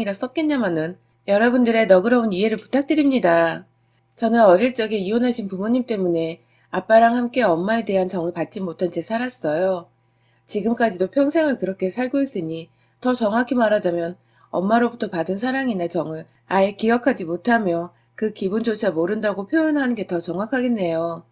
이라 썼겠냐마는 여러분들의 너그러운 이해를 부탁드립니다. 저는 어릴 적에 이혼하신 부모님 때문에 아빠랑 함께 엄마에 대한 정을 받지 못한 채 살았어요. 지금까지도 평생을 그렇게 살고 있으니 더 정확히 말하자면 엄마로부터 받은 사랑이나 정을 아예 기억하지 못하며 그 기분조차 모른다고 표현하는 게 더 정확하겠네요.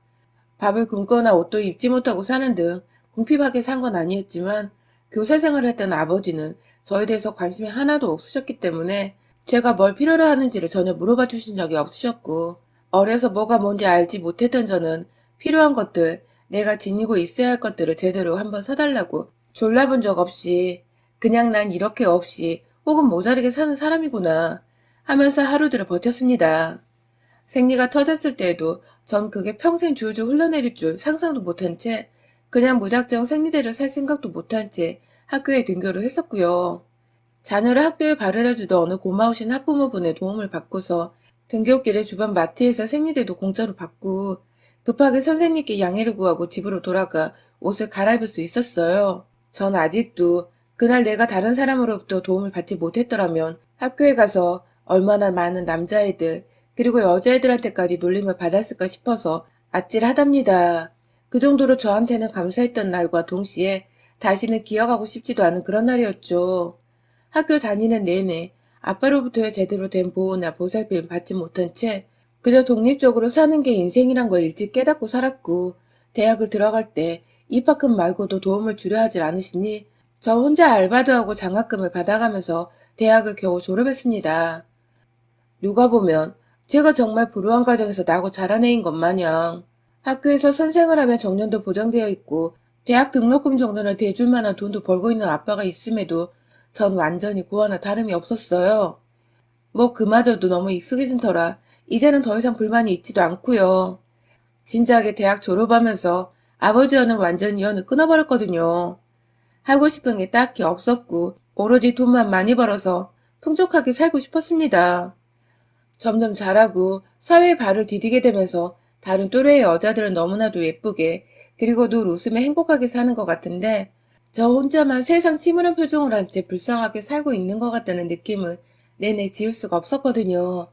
밥을 굶거나 옷도 입지 못하고 사는 등 궁핍하게 산 건 아니었지만 교사 생활을 했던 아버지는 저에 대해서 관심이 하나도 없으셨기 때문에 제가 뭘 필요로 하는지를 전혀 물어봐 주신 적이 없으셨고 어려서 뭐가 뭔지 알지 못했던 저는 필요한 것들, 내가 지니고 있어야 할 것들을 제대로 한번 사달라고 졸라본 적 없이 그냥 난 이렇게 없이 혹은 모자르게 사는 사람이구나 하면서 하루들을 버텼습니다. 생리가 터졌을 때에도 전 그게 평생 줄줄 흘러내릴 줄 상상도 못한 채 그냥 무작정 생리대를 살 생각도 못한 채 학교에 등교를 했었고요. 자녀를 학교에 바래다 주던 어느 고마우신 학부모분의 도움을 받고서 등교길에 주변 마트에서 생리대도 공짜로 받고 급하게 선생님께 양해를 구하고 집으로 돌아가 옷을 갈아입을 수 있었어요. 전 아직도 그날 내가 다른 사람으로부터 도움을 받지 못했더라면 학교에 가서 얼마나 많은 남자애들 그리고 여자애들한테까지 놀림을 받았을까 싶어서 아찔하답니다. 그 정도로 저한테는 감사했던 날과 동시에 다시는 기억하고 싶지도 않은 그런 날이었죠. 학교 다니는 내내 아빠로부터의 제대로 된 보호나 보살핌 받지 못한 채 그저 독립적으로 사는 게 인생이란 걸 일찍 깨닫고 살았고 대학을 들어갈 때 입학금 말고도 도움을 주려 하질 않으시니 저 혼자 알바도 하고 장학금을 받아가면서 대학을 겨우 졸업했습니다. 누가 보면 제가 정말 불우한 가정에서 나고 자란 애인 것 마냥 학교에서 선생을 하면 정년도 보장되어 있고 대학 등록금 정도는 대줄 만한 돈도 벌고 있는 아빠가 있음에도 전 완전히 고아나 다름이 없었어요. 뭐 그마저도 너무 익숙해진 터라 이제는 더 이상 불만이 있지도 않고요. 진작에 대학 졸업하면서 아버지와는 완전히 연을 끊어버렸거든요. 하고 싶은 게 딱히 없었고 오로지 돈만 많이 벌어서 풍족하게 살고 싶었습니다. 점점 자라고 사회에 발을 디디게 되면서 다른 또래의 여자들은 너무나도 예쁘게 그리고 늘 웃으며 행복하게 사는 것 같은데 저 혼자만 세상 침울한 표정을 한 채 불쌍하게 살고 있는 것 같다는 느낌을 내내 지울 수가 없었거든요.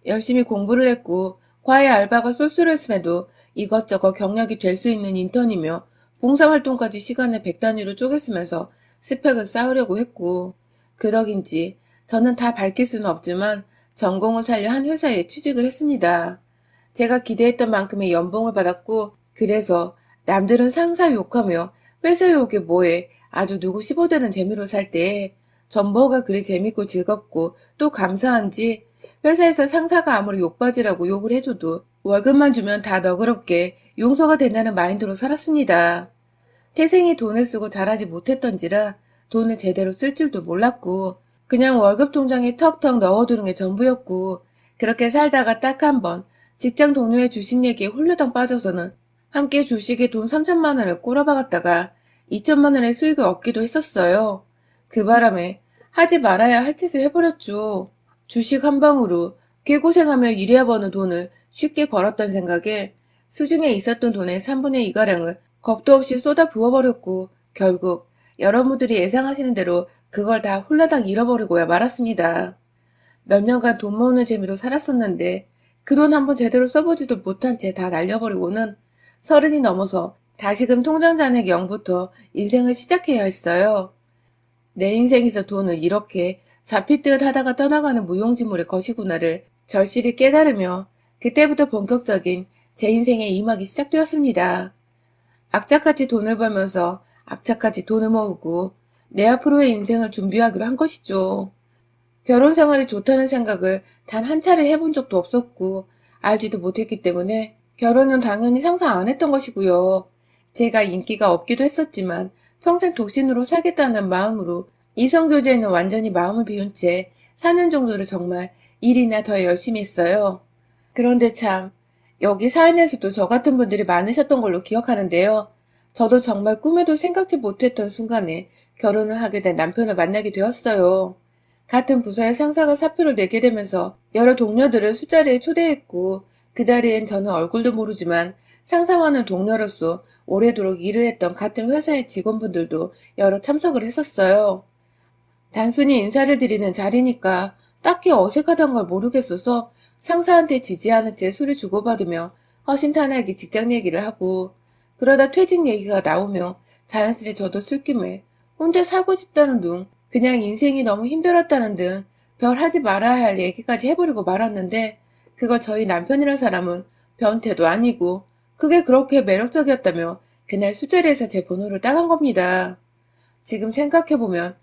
열심히 공부를 했고 과외 알바가 쏠쏠했음에도 이것저것 경력이 될 수 있는 인턴이며 봉사활동까지 시간을 100단위로 쪼개 쓰면서 스펙을 쌓으려고 했고 그 덕인지 저는 다 밝힐 수는 없지만 전공을 살려 한 회사에 취직을 했습니다. 제가 기대했던 만큼의 연봉을 받았고 그래서 남들은 상사 욕하며 회사 욕에 뭐해 아주 누구 15대는 재미로 살 때 전 뭐가 그리 재밌고 즐겁고 또 감사한지 회사에서 상사가 아무리 욕받이라고 욕을 해줘도 월급만 주면 다 너그럽게 용서가 된다는 마인드로 살았습니다. 태생이 돈을 쓰고 잘하지 못했던지라 돈을 제대로 쓸 줄도 몰랐고 그냥 월급 통장에 턱턱 넣어두는 게 전부였고 그렇게 살다가 딱 한 번 직장 동료의 주식 얘기에 홀려당 빠져서는 함께 주식에 돈 3천만 원을 꼬라박았다가 2천만 원의 수익을 얻기도 했었어요. 그 바람에 하지 말아야 할 짓을 해버렸죠. 주식 한 방으로 개고생하며 일해야 버는 돈을 쉽게 벌었던 생각에 수중에 있었던 돈의 3분의 2가량을 겁도 없이 쏟아 부어버렸고 결국 여러분들이 예상하시는 대로 그걸 다 홀라당 잃어버리고야 말았습니다. 몇 년간 돈 모으는 재미로 살았었는데 그 돈 한번 제대로 써보지도 못한 채 다 날려버리고는 30이 넘어서 다시금 통장 잔액 0부터 인생을 시작해야 했어요. 내 인생에서 돈을 이렇게 잡힐 듯 하다가 떠나가는 무용지물의 것이구나를 절실히 깨달으며 그때부터 본격적인 제 인생의 이막이 시작되었습니다. 악착같이 돈을 벌면서 악착같이 돈을 모으고 내 앞으로의 인생을 준비하기로 한 것이죠. 결혼 생활이 좋다는 생각을 단 한 차례 해본 적도 없었고 알지도 못했기 때문에 결혼은 당연히 상상 안 했던 것이고요. 제가 인기가 없기도 했었지만 평생 독신으로 살겠다는 마음으로 이성교제에는 완전히 마음을 비운 채 4년 정도를 정말 일이나 더 열심히 했어요. 그런데 참 여기 사연에서도 저 같은 분들이 많으셨던 걸로 기억하는데요. 저도 정말 꿈에도 생각지 못했던 순간에 결혼을 하게 된 남편을 만나게 되었어요. 같은 부서의 상사가 사표를 내게 되면서 여러 동료들을 술자리에 초대했고 그 자리엔 저는 얼굴도 모르지만 상사와는 동료로서 오래도록 일을 했던 같은 회사의 직원분들도 여러 참석을 했었어요. 단순히 인사를 드리는 자리니까 딱히 어색하단 걸 모르겠어서 상사한테 지지하는 채 술을 주고받으며 허심탄회하게 직장 얘기를 하고, 그러다 퇴직 얘기가 나오며 자연스레 저도 술김에 혼자 살고 싶다는 둥, 그냥 인생이 너무 힘들었다는 등 별 하지 말아야 할 얘기까지 해버리고 말았는데, 그걸 저희 남편이란 사람은 변태도 아니고 그게 그렇게 매력적이었다며 그날 술자리에서 제 번호를 따간 겁니다. 지금 생각해보면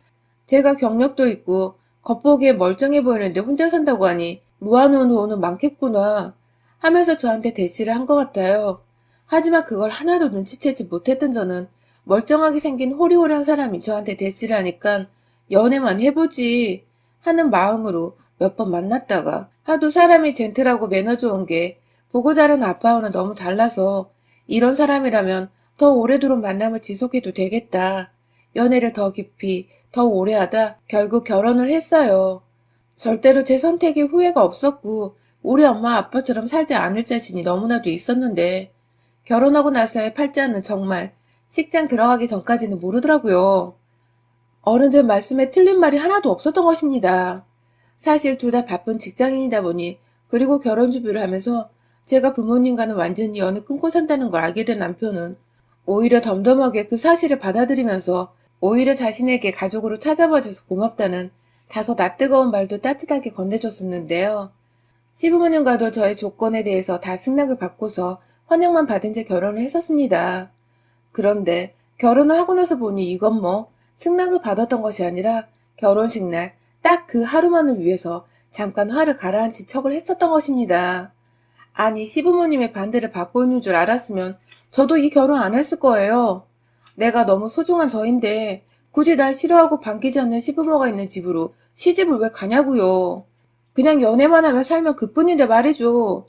제가 경력도 있고 겉보기에 멀쩡해 보이는데 혼자 산다고 하니 모아놓은 돈은 많겠구나 하면서 저한테 대시를 한 것 같아요. 하지만 그걸 하나도 눈치채지 못했던 저는 멀쩡하게 생긴 호리호리한 사람이 저한테 대시를 하니까 연애만 해보지 하는 마음으로 몇 번 만났다가, 하도 사람이 젠틀하고 매너 좋은 게 보고 자란 아빠와는 너무 달라서 이런 사람이라면 더 오래도록 만남을 지속해도 되겠다. 연애를 더 깊이 더 오래 하다 결국 결혼을 했어요. 절대로 제 선택에 후회가 없었고 우리 엄마 아빠처럼 살지 않을 자신이 너무나도 있었는데, 결혼하고 나서의 팔자는 정말 식장 들어가기 전까지는 모르더라고요. 어른들 말씀에 틀린 말이 하나도 없었던 것입니다. 사실 둘 다 바쁜 직장인이다 보니, 그리고 결혼 준비를 하면서 제가 부모님과는 완전히 연을 끊고 산다는 걸 알게 된 남편은 오히려 덤덤하게 그 사실을 받아들이면서 오히려 자신에게 가족으로 찾아봐줘서 고맙다는 다소 낯뜨거운 말도 따뜻하게 건네줬었는데요. 시부모님과도 저의 조건에 대해서 다 승낙을 받고서 환영만 받은 채 결혼을 했었습니다. 그런데 결혼을 하고 나서 보니 이건 뭐 승낙을 받았던 것이 아니라 결혼식 날 딱 그 하루만을 위해서 잠깐 화를 가라앉힌 척을 했었던 것입니다. 아니, 시부모님의 반대를 받고 있는 줄 알았으면 저도 이 결혼 안 했을 거예요. 내가 너무 소중한 저인데 굳이 날 싫어하고 반기지 않는 시부모가 있는 집으로 시집을 왜 가냐고요. 그냥 연애만 하며 살면 그뿐인데 말이죠.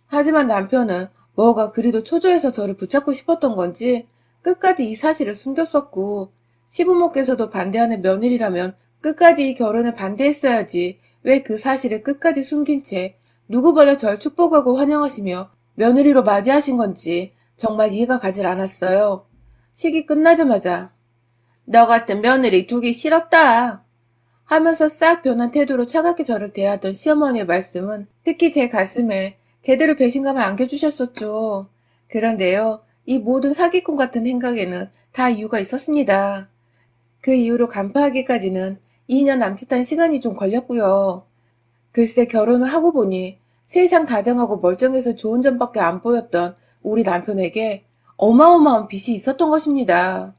하지만 남편은 뭐가 그리도 초조해서 저를 붙잡고 싶었던 건지 끝까지 이 사실을 숨겼었고, 시부모께서도 반대하는 며느리라면 끝까지 이 결혼을 반대했어야지 왜 그 사실을 끝까지 숨긴 채 누구보다 절 축복하고 환영하시며 며느리로 맞이하신 건지 정말 이해가 가질 않았어요. 식이 끝나자마자 너 같은 며느리 두기 싫었다 하면서 싹 변한 태도로 차갑게 저를 대하던 시어머니의 말씀은 특히 제 가슴에 제대로 배신감을 안겨주셨었죠. 그런데요, 이 모든 사기꾼 같은 행각에는 다 이유가 있었습니다. 그 이유로 간파하기까지는 2년 남짓한 시간이 좀 걸렸고요. 글쎄, 결혼을 하고 보니 세상 다정하고 멀쩡해서 좋은 점밖에 안 보였던 우리 남편에게 어마어마한 빚이 있었던 것입니다.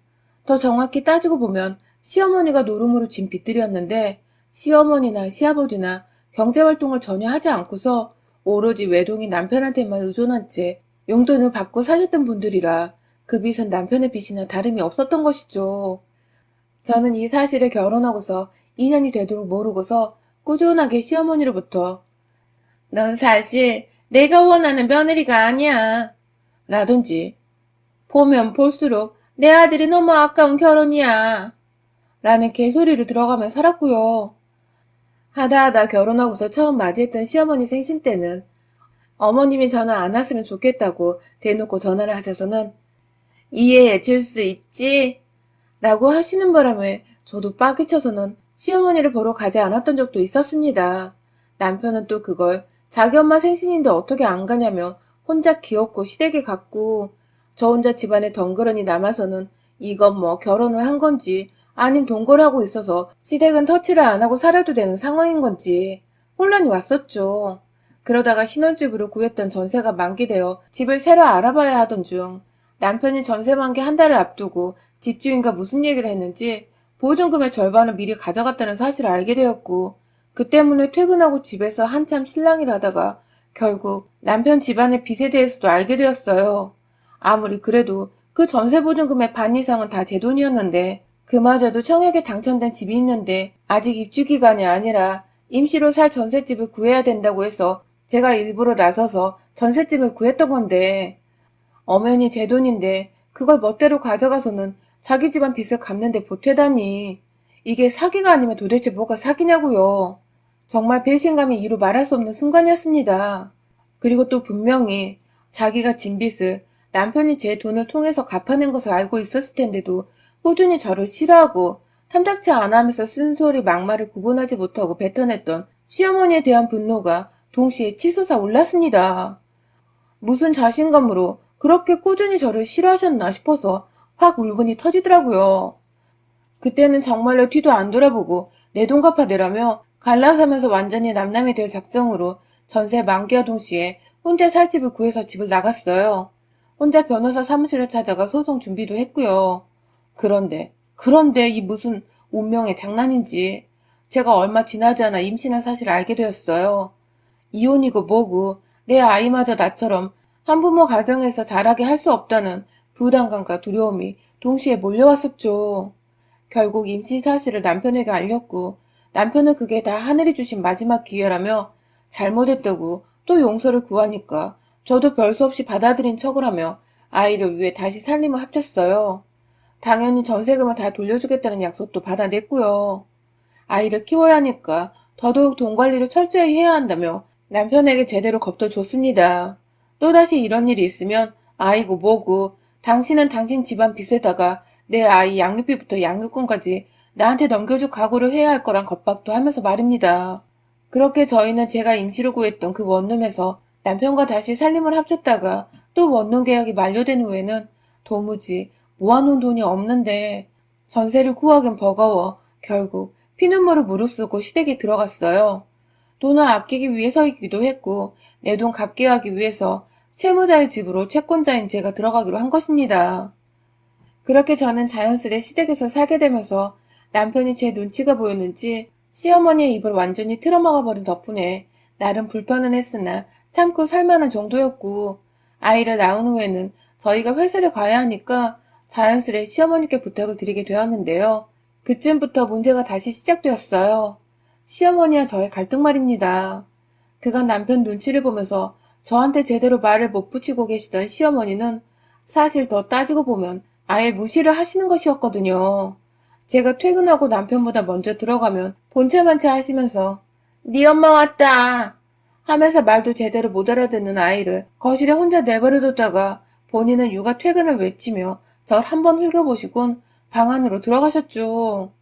더 정확히 따지고 보면 시어머니가 노름으로 진 빚들이었는데, 시어머니나 시아버지나 경제활동을 전혀 하지 않고서 오로지 외동인 남편한테만 의존한 채 용돈을 받고 사셨던 분들이라 그 빚은 남편의 빚이나 다름이 없었던 것이죠. 저는 이 사실을 결혼하고서 2년이 되도록 모르고서 꾸준하게 시어머니로부터 넌 사실 내가 원하는 며느리가 아니야 라든지 보면 볼수록 내 아들이 너무 아까운 결혼이야 라는 개소리를 들어가며 살았고요. 하다하다 결혼하고서 처음 맞이했던 시어머니 생신 때는 어머님이 전화 안 왔으면 좋겠다고 대놓고 전화를 하셔서는 이해해 줄 수 있지? 라고 하시는 바람에 저도 빡이 쳐서는 시어머니를 보러 가지 않았던 적도 있었습니다. 남편은 또 그걸 자기 엄마 생신인데 어떻게 안 가냐며 혼자 귀엽고 시댁에 갔고, 저 혼자 집안에 덩그러니 남아서는 이건 뭐 결혼을 한 건지 아님 동거를 하고 있어서 시댁은 터치를 안 하고 살아도 되는 상황인 건지 혼란이 왔었죠. 그러다가 신혼집으로 구했던 전세가 만기되어 집을 새로 알아봐야 하던 중 남편이 전세 만기 한 달을 앞두고 집주인과 무슨 얘기를 했는지 보증금의 절반을 미리 가져갔다는 사실을 알게 되었고, 그 때문에 퇴근하고 집에서 한참 실랑이를 하다가 결국 남편 집안의 빚에 대해서도 알게 되었어요. 아무리 그래도 그 전세 보증금의 반 이상은 다 제 돈이었는데, 그마저도 청약에 당첨된 집이 있는데 아직 입주 기간이 아니라 임시로 살 전셋집을 구해야 된다고 해서 제가 일부러 나서서 전셋집을 구했던 건데, 엄연히 제 돈인데 그걸 멋대로 가져가서는 자기 집안 빚을 갚는데 보태다니. 이게 사기가 아니면 도대체 뭐가 사기냐고요. 정말 배신감이 이루 말할 수 없는 순간이었습니다. 그리고 또 분명히 자기가 진 빚을 남편이 제 돈을 통해서 갚아낸 것을 알고 있었을 텐데도 꾸준히 저를 싫어하고 탐탁치 않아 하면서 쓴소리 막말을 구분하지 못하고 뱉어냈던 시어머니에 대한 분노가 동시에 치솟아 올랐습니다. 무슨 자신감으로 그렇게 꾸준히 저를 싫어하셨나 싶어서 확 울분이 터지더라고요. 그때는 정말로 뒤도 안 돌아보고 내 돈 갚아내라며 갈라서면서 완전히 남남이 될 작정으로 전세 만기와 동시에 혼자 살 집을 구해서 집을 나갔어요. 혼자 변호사 사무실을 찾아가 소송 준비도 했고요. 그런데 이 무슨 운명의 장난인지 제가 얼마 지나지 않아 임신한 사실을 알게 되었어요. 이혼이고 뭐고 내 아이마저 나처럼 한부모 가정에서 자라게 할 수 없다는 부담감과 두려움이 동시에 몰려왔었죠. 결국 임신 사실을 남편에게 알렸고 남편은 그게 다 하늘이 주신 마지막 기회라며 잘못했다고 또 용서를 구하니까 저도 별 수 없이 받아들인 척을 하며 아이를 위해 다시 살림을 합쳤어요. 당연히 전세금을 다 돌려주겠다는 약속도 받아냈고요. 아이를 키워야 하니까 더더욱 돈 관리를 철저히 해야 한다며 남편에게 제대로 겁도 줬습니다. 또다시 이런 일이 있으면 아이고 뭐고 당신은 당신 집안 빚에다가 내 아이 양육비부터 양육권까지 나한테 넘겨줄 각오를 해야 할 거란 겁박도 하면서 말입니다. 그렇게 저희는 제가 임시로 구했던 그 원룸에서 남편과 다시 살림을 합쳤다가 또 원룸 계약이 만료된 후에는 도무지 모아놓은 돈이 없는데 전세를 구하긴 버거워 결국 피눈물을 무릅쓰고 시댁에 들어갔어요. 돈을 아끼기 위해서이기도 했고 내 돈 갚게 하기 위해서 채무자의 집으로 채권자인 제가 들어가기로 한 것입니다. 그렇게 저는 자연스레 시댁에서 살게 되면서 남편이 제 눈치가 보였는지 시어머니의 입을 완전히 틀어막아버린 덕분에 나름 불편은 했으나 참고 살만한 정도였고 아이를 낳은 후에는 저희가 회사를 가야 하니까 자연스레 시어머니께 부탁을 드리게 되었는데요. 그쯤부터 문제가 다시 시작되었어요. 시어머니와 저의 갈등 말입니다. 그간 남편 눈치를 보면서 저한테 제대로 말을 못 붙이고 계시던 시어머니는 사실 더 따지고 보면 아예 무시를 하시는 것이었거든요. 제가 퇴근하고 남편보다 먼저 들어가면 본체만체 하시면서 네 엄마 왔다 하면서 말도 제대로 못 알아듣는 아이를 거실에 혼자 내버려뒀다가 본인은 육아 퇴근을 외치며 절 한번 흘겨보시곤 방 안으로 들어가셨죠.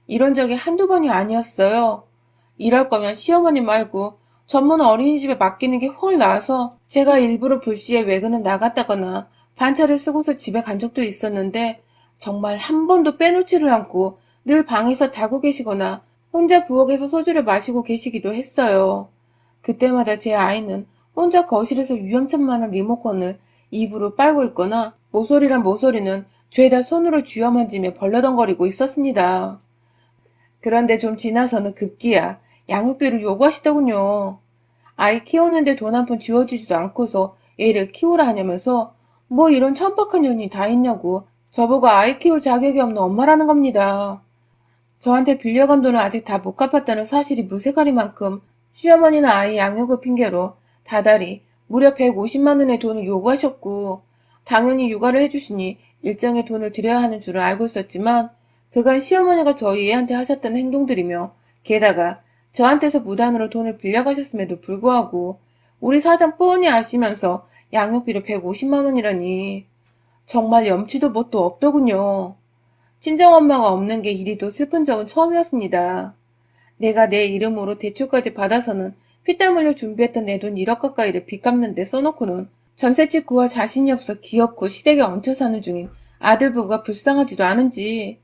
이런 적이 한두 번이 아니었어요. 이럴 거면 시어머니 말고 전문 어린이집에 맡기는 게 훨 나아서 제가 일부러 불시에 외근을 나갔다거나 반차를 쓰고서 집에 간 적도 있었는데 정말 한 번도 빼놓지를 않고 늘 방에서 자고 계시거나 혼자 부엌에서 소주를 마시고 계시기도 했어요. 그때마다 제 아이는 혼자 거실에서 위험천만한 리모컨을 입으로 빨고 있거나 모서리란 모서리는 죄다 손으로 쥐어만지며 벌러덩거리고 있었습니다. 그런데 좀 지나서는 급기야 양육비를 요구하시더군요. 아이 키우는데 돈 한 푼 쥐어주지도 않고서 애를 키우라 하냐면서 뭐 이런 천박한 년이 다 있냐고 저보고 아이 키울 자격이 없는 엄마라는 겁니다. 저한테 빌려간 돈을 아직 다 못 갚았다는 사실이 무색하리만큼 시어머니는 아이 양육을 핑계로 다달이 무려 150만 원의 돈을 요구하셨고 당연히 육아를 해주시니 일정의 돈을 드려야 하는 줄을 알고 있었지만 그간 시어머니가 저희 애한테 하셨던 행동들이며 게다가 저한테서 무단으로 돈을 빌려가셨음에도 불구하고 우리 사정 뻔히 아시면서 양육비로 150만 원이라니 정말 염치도 뭣도 없더군요. 친정엄마가 없는 게 이리도 슬픈 적은 처음이었습니다. 내가 내 이름으로 대출까지 받아서는 피땀 흘려 준비했던 내 돈 1억 가까이를 빚 갚는데 써놓고는 전셋집 구할 자신이 없어 기어코 시댁에 얹혀 사는 중인 아들 부부가 불쌍하지도 않은지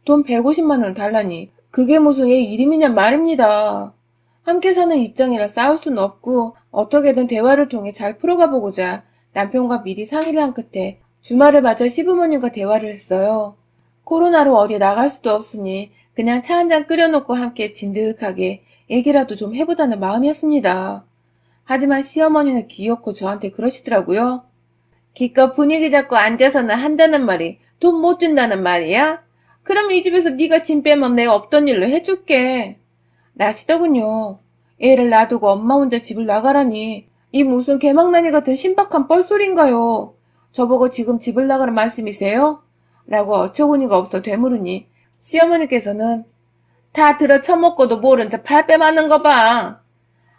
돈 150만 원 달라니 그게 무슨 얘 이름이냐 말입니다. 함께 사는 입장이라 싸울 수는 없고 어떻게든 대화를 통해 잘 풀어가 보고자 남편과 미리 상의를 한 끝에 주말을 맞아 시부모님과 대화를 했어요. 코로나로 어디 나갈 수도 없으니 그냥 차 한 잔 끓여놓고 함께 진득하게 얘기라도 좀 해보자는 마음이었습니다. 하지만 시어머니는 귀엽고 저한테 그러시더라고요. 기껏 분위기 잡고 앉아서는 한다는 말이 돈 못 준다는 말이야? 그럼 이 집에서 네가 짐 빼면 내가 없던 일로 해줄게. 라시더군요. 애를 놔두고 엄마 혼자 집을 나가라니 이 무슨 개망나니 같은 신박한 뻘소리인가요? 저보고 지금 집을 나가는 말씀이세요? 라고 어처구니가 없어 되물으니 시어머니께서는 다 들어 처먹고도 모른 척 발뺌하는 거 봐.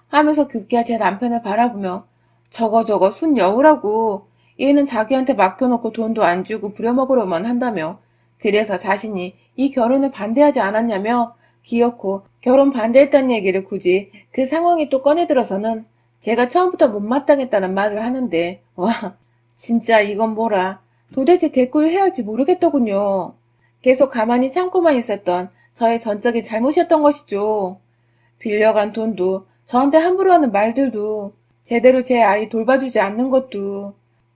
하면서 급기야 제 남편을 바라보며 저거 순 여우라고 얘는 자기한테 맡겨놓고 돈도 안 주고 부려먹으려만 한다며 그래서 자신이 이 결혼을 반대하지 않았냐며 기어코 결혼 반대했다는 얘기를 굳이 그 상황이 또 꺼내들어서는 제가 처음부터 못마땅했다는 말을 하는데 와 진짜 이건 뭐라 도대체 대꾸를 해야 할지 모르겠더군요. 계속 가만히 참고만 있었던 저의 전적인 잘못이었던 것이죠. 빌려간 돈도 저한테 함부로 하는 말들도 제대로 제 아이 돌봐주지 않는 것도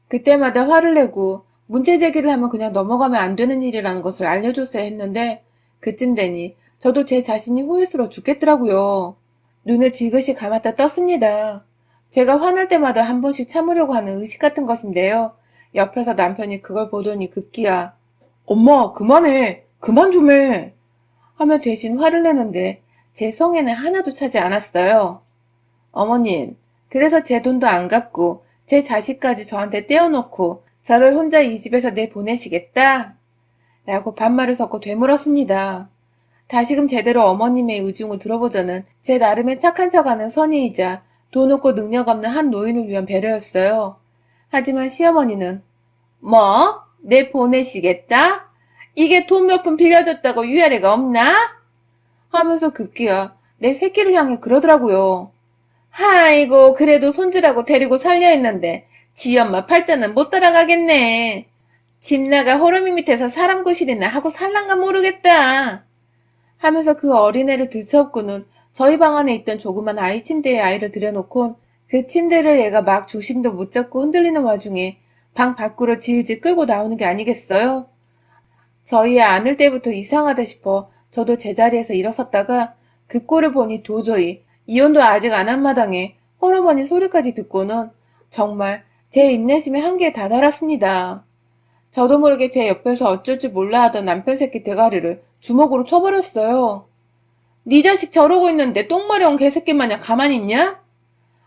그때마다 화를 내고 문제 제기를 하면 그냥 넘어가면 안 되는 일이라는 것을 알려줬어야 했는데 그쯤 되니 저도 제 자신이 후회스러워 죽겠더라고요. 눈을 지그시 감았다 떴습니다. 제가 화날 때마다 한 번씩 참으려고 하는 의식 같은 것인데요. 옆에서 남편이 그걸 보더니 급기야 엄마 그만해 그만 좀 해 하며 대신 화를 내는데 제 성에는 하나도 차지 않았어요. 어머님 그래서 제 돈도 안 갚고 제 자식까지 저한테 떼어놓고 저를 혼자 이 집에서 내보내시겠다? 라고 반말을 섞고 되물었습니다. 다시금 제대로 어머님의 의중을 들어보자는 제 나름의 착한 척하는 선의이자 돈 없고 능력 없는 한 노인을 위한 배려였어요. 하지만 시어머니는 뭐? 내 보내시겠다? 이게 돈 몇 푼 빌려줬다고 위아래가 없나? 하면서 급기야 내 새끼를 향해 그러더라고요. 아이고 그래도 손주라고 데리고 살려 했는데 지 엄마 팔자는 못 따라가겠네. 집 나가 호르미 밑에서 사람 구실이나 하고 살란가 모르겠다. 하면서 그 어린애를 들쳐업고는 저희 방 안에 있던 조그만 아이 침대에 아이를 들여놓곤 그 침대를 얘가 막 중심도 못 잡고 흔들리는 와중에 방 밖으로 질질 끌고 나오는 게 아니겠어요? 저희 애 안을 때부터 이상하다 싶어 저도 제자리에서 일어섰다가 그 꼴을 보니 도저히 이혼도 아직 안 한 마당에 호르머니 소리까지 듣고는 정말 제 인내심의 한계에 다다랐습니다. 저도 모르게 제 옆에서 어쩔 줄 몰라 하던 남편 새끼 대가리를 주먹으로 쳐버렸어요. 네 자식 저러고 있는데 똥마려운 개새끼 마냥 가만히 있냐?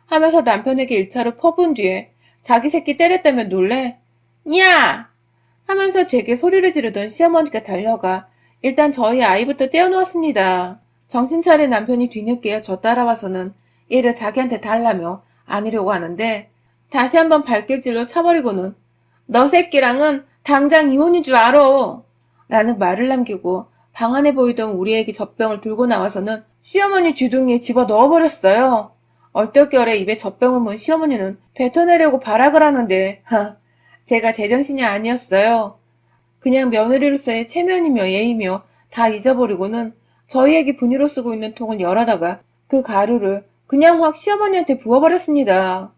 하면서 남편에게 일차를 퍼본 뒤에 자기 새끼 때렸다며 놀래 야! 하면서 제게 소리를 지르던 시어머니가 달려가 일단 저희 아이부터 떼어놓았습니다. 정신 차린 남편이 뒤늦게 저 따라와서는 이를 자기한테 달라며 안으려고 하는데 다시 한번 발길질로 차버리고는 너 새끼랑은 당장 이혼인 줄 알아 라는 말을 남기고 방 안에 보이던 우리 애기 젖병을 들고 나와서는 시어머니 쥐둥이에 집어 넣어버렸어요. 얼떨결에 입에 젖병을 문 시어머니는 뱉어내려고 발악을 하는데 제가 제정신이 아니었어요. 그냥 며느리로서의 체면이며 예의며 다 잊어버리고는 저희에게 분유로 쓰고 있는 통을 열어다가 그 가루를 그냥 확 시어머니한테 부어버렸습니다.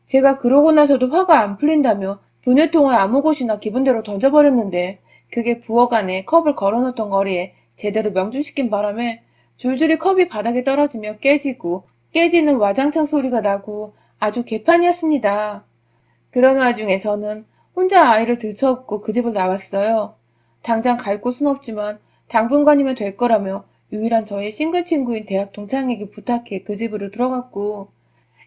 제가 그러고 나서도 화가 안 풀린다며 분유통을 아무 곳이나 기분대로 던져버렸는데 그게 부엌안에 컵을 걸어놓던 거리에 제대로 명중시킨 바람에 줄줄이 컵이 바닥에 떨어지며 깨지고 깨지는 와장창 소리가 나고 아주 개판이었습니다. 그런 와중에 저는 혼자 아이를 들쳐업고 그 집을 나왔어요. 당장 갈 곳은 없지만 당분간이면 될 거라며 유일한 저의 싱글 친구인 대학 동창에게 부탁해 그 집으로 들어갔고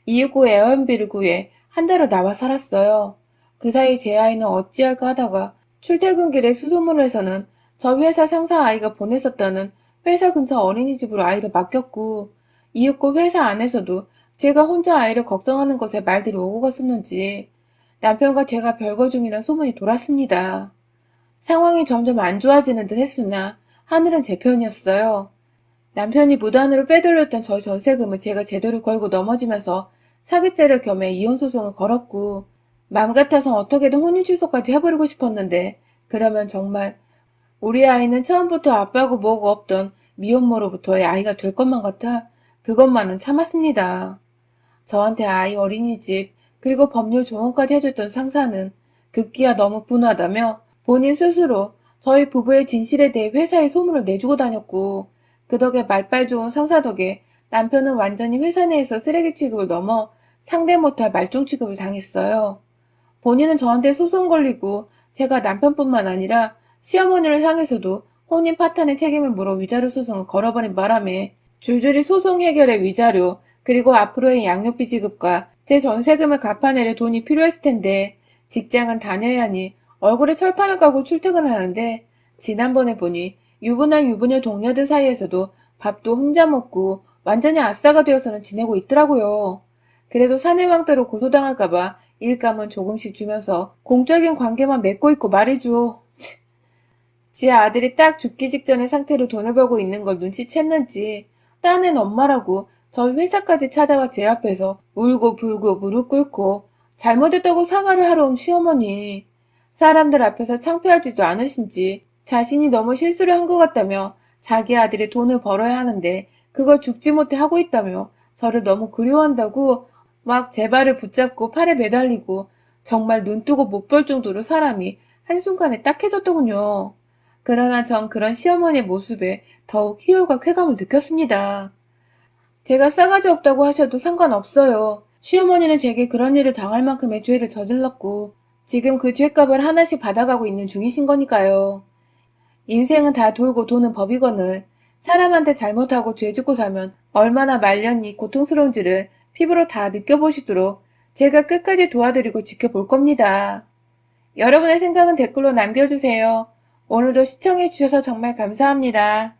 이윽고 에어비를 구해 한 달을 나와 살았어요. 그 사이 제 아이는 어찌할까 하다가 출퇴근길에 수소문에서는 저 회사 상사 아이가 보냈었다는 회사 근처 어린이집으로 아이를 맡겼고 이윽고 회사 안에서도 제가 혼자 아이를 걱정하는 것에 말들이 오고 갔었는지 남편과 제가 별거 중이란 소문이 돌았습니다. 상황이 점점 안 좋아지는 듯 했으나 하늘은 제 편이었어요. 남편이 무단으로 빼돌렸던 저희 전세금을 제가 제대로 걸고 넘어지면서 사기죄를 겸해 이혼소송을 걸었고 맘 같아서 어떻게든 혼인 취소까지 해버리고 싶었는데 그러면 정말 우리 아이는 처음부터 아빠고 뭐고 없던 미혼모로부터의 아이가 될 것만 같아 그것만은 참았습니다. 저한테 아이 어린이집 그리고 법률 조언까지 해줬던 상사는 급기야 너무 분하다며 본인 스스로 저희 부부의 진실에 대해 회사에 소문을 내주고 다녔고 그 덕에 말빨 좋은 상사 덕에 남편은 완전히 회사 내에서 쓰레기 취급을 넘어 상대 못할 말종 취급을 당했어요. 본인은 저한테 소송 걸리고 제가 남편뿐만 아니라 시어머니를 향해서도 혼인 파탄의 책임을 물어 위자료 소송을 걸어버린 바람에 줄줄이 소송 해결의 위자료 그리고 앞으로의 양육비 지급과 제 전세금을 갚아내려 돈이 필요했을 텐데 직장은 다녀야 하니 얼굴에 철판을 까고 출퇴근을 하는데 지난번에 보니 유부남 유부녀 동료들 사이에서도 밥도 혼자 먹고 완전히 아싸가 되어서는 지내고 있더라고요. 그래도 사내왕따로 고소당할까봐 일감은 조금씩 주면서 공적인 관계만 맺고 있고 말이죠. 지 아들이 딱 죽기 직전의 상태로 돈을 벌고 있는 걸 눈치챘는지 딴엔 엄마라고 저희 회사까지 찾아와 제 앞에서 울고 불고 무릎 꿇고 잘못했다고 사과를 하러 온 시어머니. 사람들 앞에서 창피하지도 않으신지 자신이 너무 실수를 한 것 같다며 자기 아들이 돈을 벌어야 하는데 그걸 죽지 못해 하고 있다며 저를 너무 그리워한다고 막 제 발을 붙잡고 팔에 매달리고 정말 눈 뜨고 못 볼 정도로 사람이 한순간에 딱해졌더군요. 그러나 전 그런 시어머니의 모습에 더욱 희열과 쾌감을 느꼈습니다. 제가 싸가지 없다고 하셔도 상관없어요. 시어머니는 제게 그런 일을 당할 만큼의 죄를 저질렀고 지금 그 죄값을 하나씩 받아가고 있는 중이신 거니까요. 인생은 다 돌고 도는 법이거늘 사람한테 잘못하고 죄 짓고 살면 얼마나 말년이 고통스러운지를 피부로 다 느껴보시도록 제가 끝까지 도와드리고 지켜볼 겁니다. 여러분의 생각은 댓글로 남겨주세요. 오늘도 시청해주셔서 정말 감사합니다.